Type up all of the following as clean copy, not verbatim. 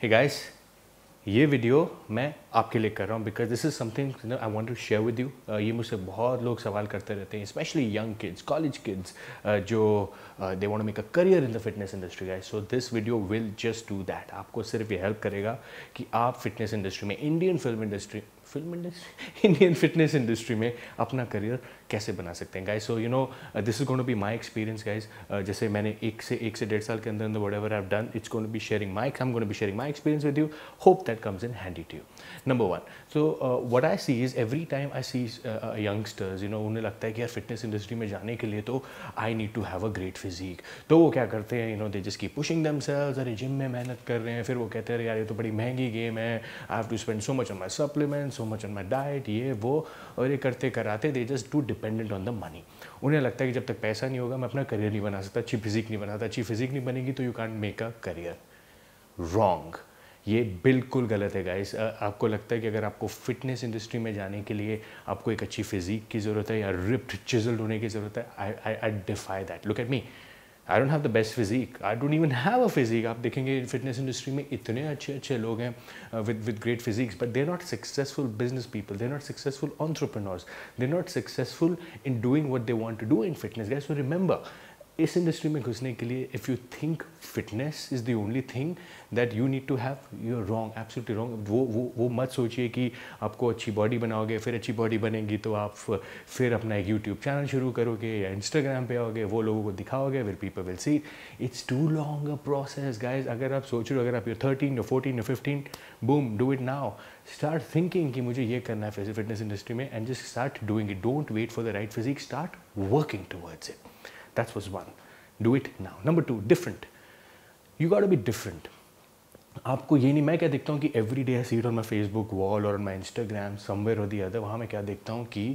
Hey guys, ये video मैं आपके लिए कर रहा हूँ because this is something I want to share with you. ये मुझसे बहुत लोग सवाल करते रहते हैं, specially young kids, college kids, जो they want to make a career in the fitness industry guys. So this video will just do that. आपको सिर्फ ये हेल्प करेगा कि आप फिटनेस इंडस्ट्री में, इंडियन इंडियन फिटनेस इंडस्ट्री में अपना करियर कैसे बना सकते हैं guys. So you know this is going to be my experience guys. जैसे मैंने एक से 1.5 साल के अंदर whatever I have done, it's going to be sharing my I am going to be sharing my experience with you. Hope that comes in handy to you. Number one, so what I see is every time I see youngsters, you know, उन्हें लगता है कि यार fitness industry में जाने के लिए तो I need to have a great physique. तो वो क्या करते हैं, you know, they just keep pushing themselves. अरे जिम में मेहनत कर रहे हैं, फिर वो कहते हैं यार ये तो बड़ी महंगी गेम है, I have to spend so much on my supplement, so much on my diet, ये वो, और ये करते कराते they just too dependent on the money. उन्हें लगता है कि जब तक पैसा नहीं होगा मैं अपना करियर नहीं बना सकता, अच्छी फिजिक नहीं बना सकता, अच्छी फिजिक नहीं बनेगी तो you can't make a career. Wrong, ये बिल्कुल गलत है गाइस। आपको लगता है कि अगर आपको फिटनेस इंडस्ट्री में जाने के लिए आपको एक अच्छी फिजिक की ज़रूरत है या रिप्ड चिजल्ड होने की ज़रूरत है, I defy that. Look at me, I don't have the best physique, I don't even have a physique. आप देखेंगे फिटनेस इंडस्ट्री में इतने अच्छे अच्छे लोग हैं with great physiques, but they are not successful business people, they are not successful entrepreneurs, they are not successful in doing what they want to do in fitness guys. So remember, इस industry में घुसने के लिए if you think fitness is the only thing that you need to have, you are wrong, absolutely wrong. वो मत सोचिए कि आपको अच्छी बॉडी बनाओगे, फिर अच्छी बॉडी बनेगी तो आप फिर अपना एक यूट्यूब चैनल शुरू करोगे या इंस्टाग्राम पे आओगे, वो लोगों को दिखाओगे, फिर people will see. It's too long a process guys. अगर आप सोच रहे हो, अगर आप 13 या 14 या 15, boom, do it now. Start thinking कि मुझे ये करना है फिटनेस इंडस्ट्री में, and just start doing it. Don't wait for the right physique, start working towards it. That was one. Do it now. Number two, different. You got to be different. आपको ये नहीं, मैं क्या देखता हूँ कि every day I see it on my Facebook wall और on my Instagram somewhere और दी अदर। वहाँ मैं क्या देखता हूँ कि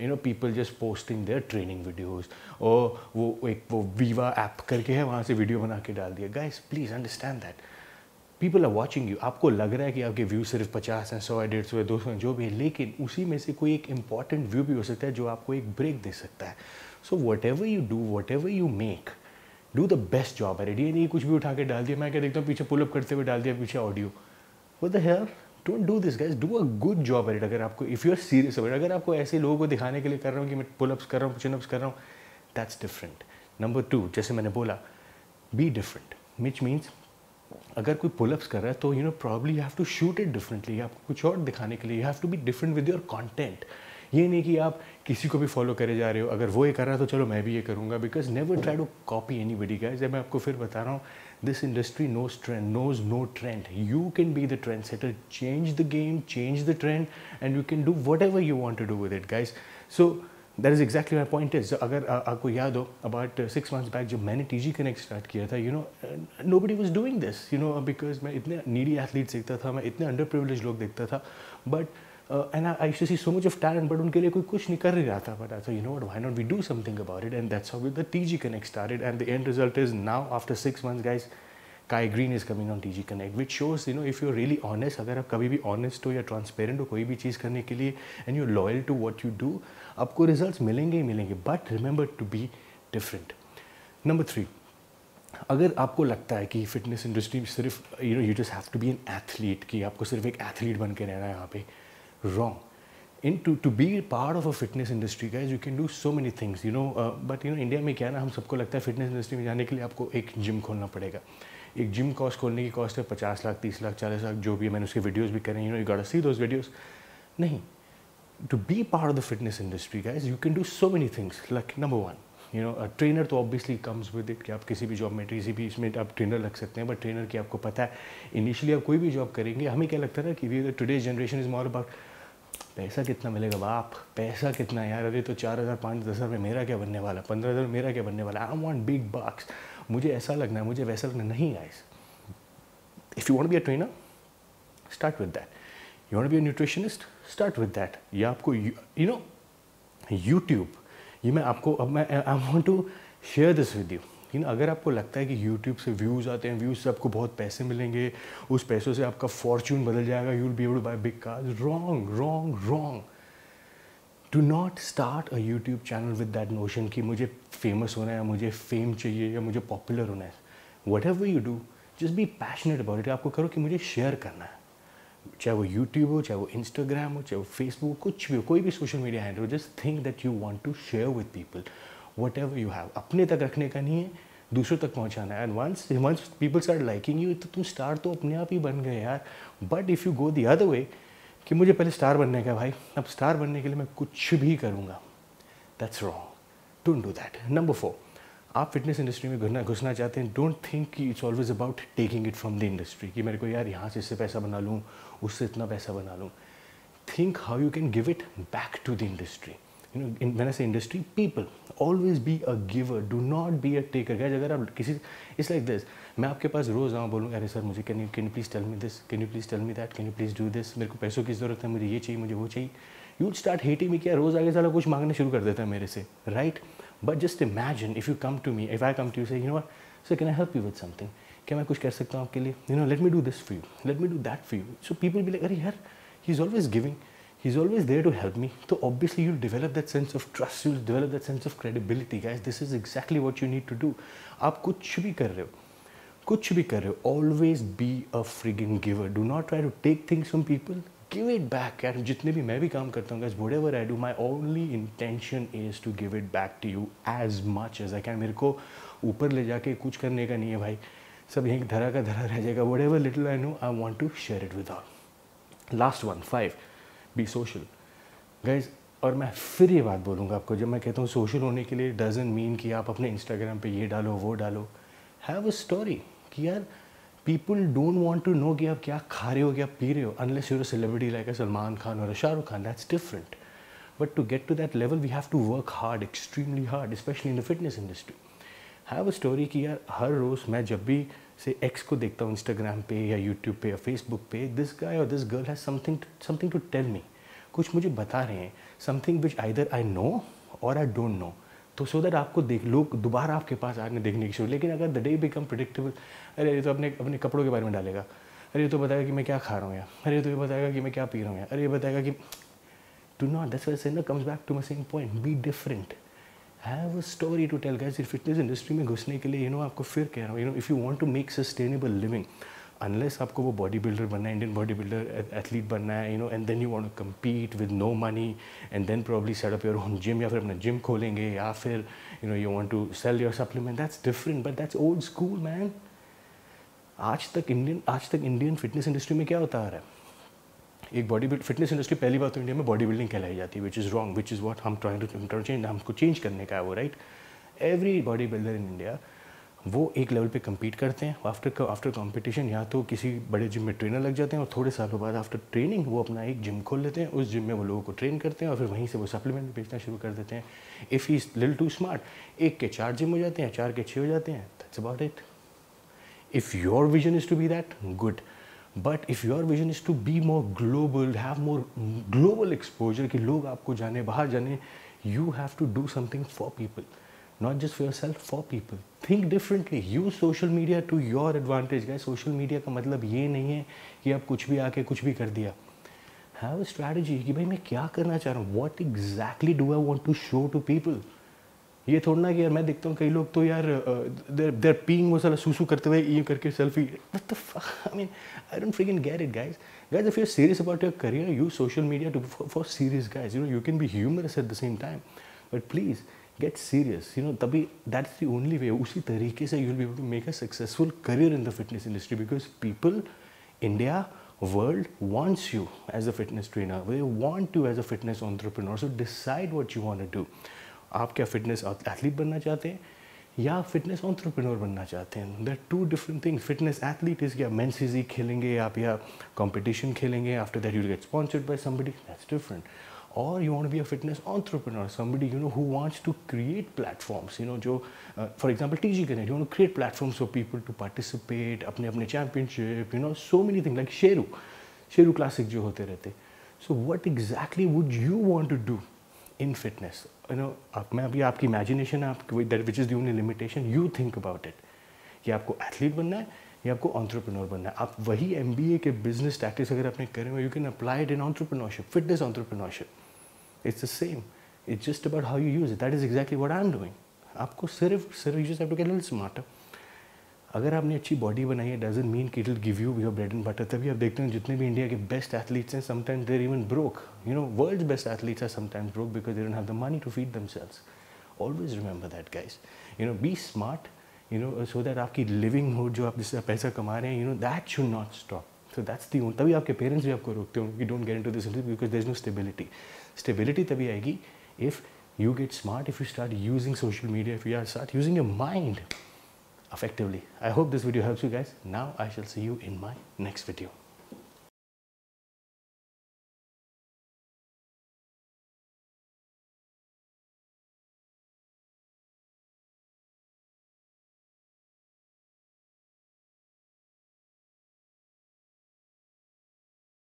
you know people just posting their training videos, और वो वीवा ऐप करके है, वहाँ से वीडियो बना के डाल दिया। Guys please understand that people are watching you. आपको लग रहा है कि आपके व्यू सिर्फ 50 हैं, 100 है, 150 है, 200 हैं, जो भी है, लेकिन उसी में से कोई एक इंपॉर्टेंट व्यू भी हो सकता है जो आपको एक ब्रेक दे सकता है। So what ever you do, whatever you make, do the best job at it. ये नहीं कुछ भी उठा के डाल दिया। मैं क्या देखता हूँ, पीछे पुलअप करते हुए डाल दिया, पीछे audio. What the hell, don't do this guys, do a good job at it. अगर आपको, if you are serious about, अगर आपको ऐसे लोगों को दिखाने के लिए कर रहा हूँ कि मैं पुलअप्स कर रहा हूँ, चिनअप्स कर रहा हूँ, दैट्स डिफरेंट। नंबर टू, जैसे मैंने बोला, बी डिफरेंट, विच मीन्स अगर कोई पुलअप्स कर रहा है तो you know probably you have to shoot it differently. आपको कुछ और दिखाने के लिए you have to be different with your content. ये नहीं कि आप किसी को भी फॉलो करे जा रहे हो, अगर वो ये कर रहा है तो चलो मैं भी ये करूँगा, because never try to copy anybody guys. जब मैं आपको फिर बता रहा हूँ, this industry knows trend, knows no trend. You can be the trend setter, change the game, change the trend, and you can do whatever you want to do with it guys. So that is exactly my point is, अगर आपको याद हो about 6 months back जब मैंने TG connect start किया था, you know nobody was doing this, you know, because मैं इतने नीडी एथलीट्स देखता था, मैं इतने अंडर प्रिविलेज लोग देखता था, but and I used to see so much of talent, but उनके लिए कोई कुछ नहीं कर रहा था। But I thought, you know what, why not we do something about it, and that's how the TG connect started, and the end result is now after 6 months गाइस, Kai Green is coming on TG Connect, which shows, you know, if you're really honest, अगर आप कभी भी honest हो या transparent हो कोई भी चीज़ करने के लिए, and you're loyal to what you do, आपको results मिलेंगे ही मिलेंगे, but remember to be different. Number 3, अगर आपको लगता है कि फिटनेस इंडस्ट्री सिर्फ, you know, you just have to be an athlete, कि आपको सिर्फ एक एथलीट बन के रहना है यहाँ पे, wrong. To be part of a fitness industry guys, you can do so many things, you know, but you know India में क्या है ना, हम सबको लगता है फिटनेस इंडस्ट्री में जाने के लिए आपको एक जिम खोलना पड़ेगा। एक जिम कॉस्ट खोलने की कॉस्ट है 50 लाख, 30 लाख, 40 लाख, जो भी है। मैंने उसके वीडियोस भी करे, you know, you got to see those videos. नहीं, to be part of the fitness industry guys, you can do so many things. Like number 1, you know, trainer तो ऑब्वियसली कम्स विद इट, कि आप किसी भी job में, किसी भी इसमें आप ट्रेनर लग सकते हैं, बट ट्रेनर की आपको पता है, इनिशियली आप कोई भी जॉब करेंगे, हमें क्या लगता है ना कि today's generation is more about पैसा कितना मिलेगा बाप, पैसा कितना यार, अरे तो 4,000 5,000 में मेरा क्या बनने वाला, 15,000 मेरा क्या बनने वाला, आई वांट बिग बॉक्स, मुझे ऐसा लगना है, मुझे वैसा लगना नहीं guys. If you want be a trainer, start with that. You want be a nutritionist, start with that. या आपको यू नो यूट्यूब, ये मैं आपको, अब मैं I want to share this with you. You know, अगर आपको लगता है कि यूट्यूब से व्यूज़ आते हैं, व्यूज़ से आपको बहुत पैसे मिलेंगे, उस पैसों से आपका फॉर्च्यून बदल जाएगा, you will be able to buy big cars, wrong wrong wrong. Do not start a YouTube channel with that notion कि मुझे फेमस होना है, मुझे फेम चाहिए या मुझे पॉपुलर होना है। What ever you do, just be passionate about it. आपको करो कि मुझे शेयर करना है, चाहे वो यूट्यूब हो, चाहे वो इंस्टाग्राम हो, चाहे वो फेसबुक, कुछ भी हो, कोई भी सोशल मीडिया हैंडल हो, just think that you want to share with people whatever you have. अपने तक रखने का नहीं है, दूसरों तक पहुंचाना है। And once people start liking you, तो तुम स्टार तो अपने आप ही बन गए यार। But if you go the other way कि मुझे पहले स्टार बनने का, भाई अब स्टार बनने के लिए मैं कुछ भी करूँगा, that's wrong, don't do that. Number 4, आप फिटनेस इंडस्ट्री में घुसना चाहते हैं, डोंट थिंक कि it's always about taking it from the industry, कि मेरे को यार यहाँ से इससे पैसा बना लूँ, उससे इतना पैसा बना लूँ। Think how you can give it back to the industry. You know, when I say industry, people, always be a giver, do not be a taker. Guys, अगर आप किसी, इट्स लाइक दिस, मैं आपके पास रोज़ आऊँ, बोलूँ अरे सर मुझे can you please tell me this, can you please tell me that, can you please do this, मेरे को पैसों की ज़रूरत है, मुझे ये चाहिए, मुझे वो चाहिए, यू वुड स्टार्ट हेटिंग मी। क्या रोज़ आगे साला कुछ मांगना शुरू कर देता है मेरे से, right? But just imagine if you come to me, if I come to you say, you know what sir, can I help you with something, क्या मैं कुछ कर सकता हूँ आपके लिए, you know, let me do this for you, let me do that for you. So people be like अरे यार, he is always giving, he's always there to help me. So obviously you'll develop that sense of trust, you'll develop that sense of credibility. Guys, this is exactly what you need to do. आप कुछ भी कर रहे हो, कुछ भी कर रहे हो, always be a friggin' giver. Do not try to take things from people, give it back. यार जितने भी मैं भी काम करता हूँ guys, whatever I do, my only intention is to give it back to you as much as I can. मेरे को ऊपर ले जाके कुछ करने का नहीं है भाई, सब यहीं धरा का धरा रह जाएगा। whatever little I know, I want to share it with all. Last one, 5. Be social guys. और मैं फिर ये बात बोलूँगा आपको, जब मैं कहता हूँ सोशल होने के लिए, डजंट मीन कि आप अपने इंस्टाग्राम पे ये डालो वो डालो। हैव अ स्टोरी कि यार people don't want to know कि आप क्या खा रहे हो, क्या पी रहे हो, unless you're a celebrity like a Salman Khan और a Shahrukh Khan, that's different. But to get to that level we have to work hard, extremely hard, specially in the fitness industry. Have a story कि यार हर रोज़ मैं जब भी से एक्स को देखता हूँ इंस्टाग्राम पे या यूट्यूब पे या फेसबुक पे, दिस गाय और this girl has something to tell me, कुछ मुझे बता रहे हैं, something which either I know or I don't know, तो सो दैट आपको देख लोग दोबारा आपके पास आने देखने की शुरू। लेकिन अगर द डे बिकम प्रिडिक्टेबल, अरे ये तो अपने कपड़ों के बारे में डालेगा, अरे ये तो बताएगा कि मैं क्या खा रहा हूँ यार, अरे ये तो ये बताएगा कि मैं क्या पी रहा हूँ यार, अरे ये बताएगा कि do not, that's why singer comes back to my same point, be different, have a story to tell. Guys, fitness industry में घुसने के लिए, यू नो, आपको फिर कह रहा हूँ, you know, if you want to make sustainable living, unless आपको वो बॉडी बिल्डर बनना है, इंडियन बॉडी बिल्डर एथलीट बनना है, you know, and then you want to compete with no money and then probably set up your own gym, या फिर अपना gym खोलेंगे, या फिर you know you want to sell your supplement, that's different, but that's old school man. आज तक Indian fitness industry में क्या होता आ रहा है, एक बॉडी फिटनेस इंडस्ट्री, पहली बात तो इंडिया में बॉडी बिल्डिंग कहलाई जाती है, which is wrong, which is what हम ट्राइंग टू चेंज, हमको चेंज करने का है वो, right. Every body builder in India वो एक लेवल पे compete करते हैं, आफ्टर कंपटीशन या तो किसी बड़े जिम में ट्रेनर लग जाते हैं, और थोड़े सालों बाद आफ्टर ट्रेनिंग वो अपना एक जिम खोल लेते हैं, उस जिम में वो लोगों को ट्रेन करते हैं, और फिर वहीं से वो सप्लीमेंट बेचना शुरू कर देते हैं। If he is little too smart, 1 के 4 जिम हो जाते हैं, 4 के 6 हो जाते हैं, that's about it. If your vision is to be that, good, but if your vision is to be more global, have more global exposure, कि लोग आपको जाने, बाहर जाने, you have to do something for people, not just for yourself, for people. Think differently. Use social media to your advantage, guys. Social media का मतलब ये नहीं है कि आप कुछ भी आके कुछ भी कर दिया. Have a strategy कि भाई मैं क्या करना चाह रहा हूँ. What exactly do I want to show to people? ये थोड़ा ना कि यार मैं देखता हूँ कई लोग तो यार they're peeing वो साला सूसू करते हुए ये करके selfie. What the fuck? I mean, I don't freaking get it, guys. Guys, if you're serious about your career, use social media for serious guys. You know, you can be humorous at the same time, but please. Get serious, you know, तभी that's the only way. उसी तरीके से you'll be able to make a successful career in the fitness industry, because people, India, world wants you as a fitness trainer. They want you as a fitness entrepreneur. So decide what you want to do. आप क्या fitness athlete बनना चाहते हैं या fitness entrepreneur बनना चाहते हैं? There are two different things. Fitness athlete is क्या men's physique खेलेंगे आप या competition खेलेंगे, after that you'll get sponsored by somebody. That's different. Or you want to be a fitness entrepreneur, somebody, you know, who wants to create platforms, you know, जो for example TG Connect, you want to create platforms for people to participate, अपने championship, you know, so many things like Sheru Classic जो होते रहते. So what exactly would you want to do in fitness? You know, मैं अभी आपकी imagination है, that which is the only limitation. You think about it. कि आपको athlete बनना है या आपको entrepreneur बनना है. आप वही MBA के business tactics अगर आपने करे हुए, you can apply it in entrepreneurship, fitness entrepreneurship. It's the same. It's just about how you use it. That is exactly what I'm doing. आपको सिर्फ you just have to get a little smarter. अगर आपने अच्छी body बनाई है doesn't mean कि it will give you your bread and butter. तभी आप देखते हैं जितने भी इंडिया के बेस्ट एथलीट्स हैं sometimes there even broke, you know world's best athletes are sometimes broke because they don't have the money to feed themselves. Always remember that guys, you know be smart, you know so that आपकी living mode जो आप जिससे पैसा कमा रहे हैं, you no that should not stop. So that's the one, तभी आपके पेरेंट्स भी आपको रोकते होंगे कि don't get into this because there is no stability. Stability तभी आएगी if you get smart, if you start using social media, if you start using your mind effectively. I hope this video helps you guys. Now I shall see you in my next video.